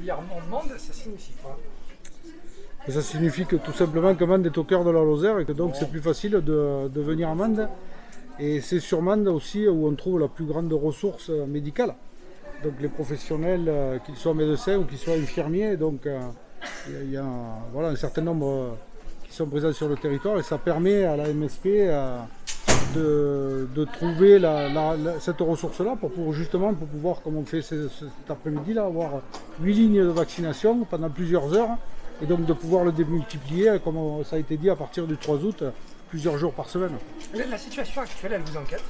Dire Mende, ça signifie quoi? Et ça signifie que tout simplement que Mende est au cœur de la Lozère et que donc c'est plus facile de venir à Mende. Et c'est sur Mende aussi où on trouve la plus grande ressource médicale. Donc les professionnels, qu'ils soient médecins ou qu'ils soient infirmiers, donc il y a voilà, un certain nombre qui sont présents sur le territoire et ça permet à la MSP de trouver cette ressource-là pour pouvoir, comme on fait cet après-midi-là, avoir 8 lignes de vaccination pendant plusieurs heures et donc de pouvoir le démultiplier, comme ça a été dit, à partir du 3 août, plusieurs jours par semaine. La situation actuelle, elle vous inquiète?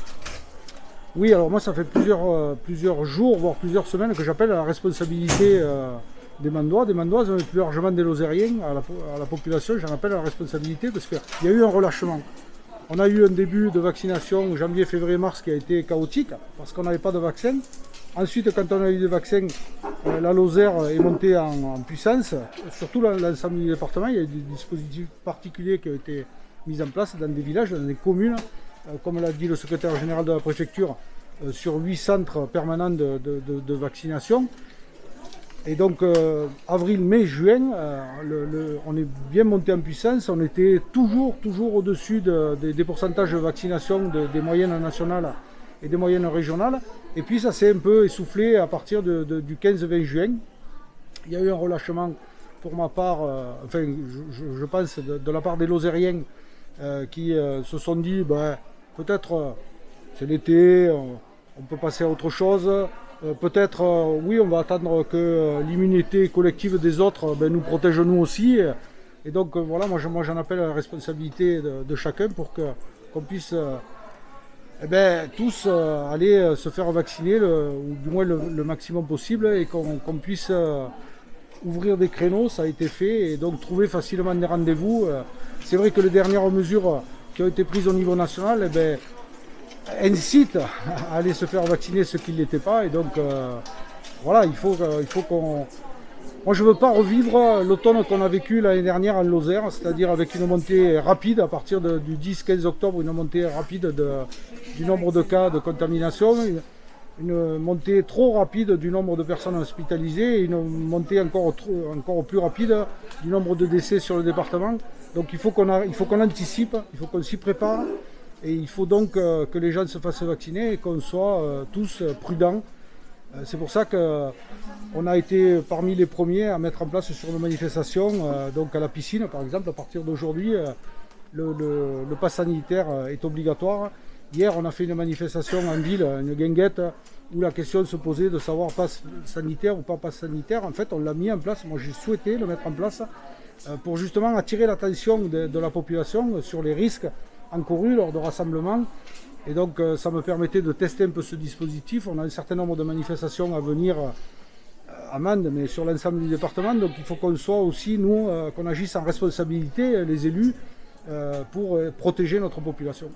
Oui, alors moi ça fait plusieurs jours, voire plusieurs semaines que j'appelle à la responsabilité des Mandois, des Mandoises, mais plus largement des Lozériens, à la population, j'en appelle à la responsabilité parce qu'il y a eu un relâchement. On a eu un début de vaccination janvier, février, mars qui a été chaotique parce qu'on n'avait pas de vaccin. Ensuite, quand on a eu des vaccins, la Lozère est montée en puissance. Surtout l'ensemble du département, il y a des dispositifs particuliers qui ont été mis en place dans des villages, dans des communes, comme l'a dit le secrétaire général de la préfecture, sur 8 centres permanents de vaccination. Et donc avril, mai, juin, on est bien monté en puissance, on était toujours au-dessus des pourcentages de vaccination des moyennes nationales et des moyennes régionales. Et puis ça s'est un peu essoufflé à partir du 15-20 juin. Il y a eu un relâchement pour ma part, enfin je pense de la part des Lozériens qui se sont dit peut-être c'est l'été, on peut passer à autre chose. Peut-être, oui, on va attendre que l'immunité collective des autres nous protège nous aussi. Et donc, voilà, moi j'en appelle à la responsabilité de chacun pour qu'on puisse tous aller se faire vacciner, ou du moins le maximum possible, et qu'on puisse ouvrir des créneaux, ça a été fait, et donc trouver facilement des rendez-vous. C'est vrai que les dernières mesures qui ont été prises au niveau national, incite à aller se faire vacciner ceux qui ne l'étaient pas. Et donc voilà, il faut qu'on... Moi je ne veux pas revivre l'automne qu'on a vécu l'année dernière en Lozère, c'est-à-dire avec une montée rapide à partir du 10-15 octobre, une montée rapide du nombre de cas de contamination, une montée trop rapide du nombre de personnes hospitalisées et une montée encore plus rapide du nombre de décès sur le département. Donc il faut qu'on anticipe, il faut qu'on s'y prépare. Et il faut donc que les gens se fassent vacciner et qu'on soit tous prudents. C'est pour ça qu'on a été parmi les premiers à mettre en place sur nos manifestations, donc à la piscine par exemple, à partir d'aujourd'hui, le pass sanitaire est obligatoire. Hier on a fait une manifestation en ville, une guinguette, où la question se posait de savoir pass sanitaire ou pas pass sanitaire. En fait on l'a mis en place, moi j'ai souhaité le mettre en place pour justement attirer l'attention de la population sur les risques encourus lors de rassemblements. Et donc ça me permettait de tester un peu ce dispositif. On a un certain nombre de manifestations à venir à Mende, mais sur l'ensemble du département. Donc il faut qu'on soit aussi, nous, qu'on agisse en responsabilité, les élus, pour protéger notre population.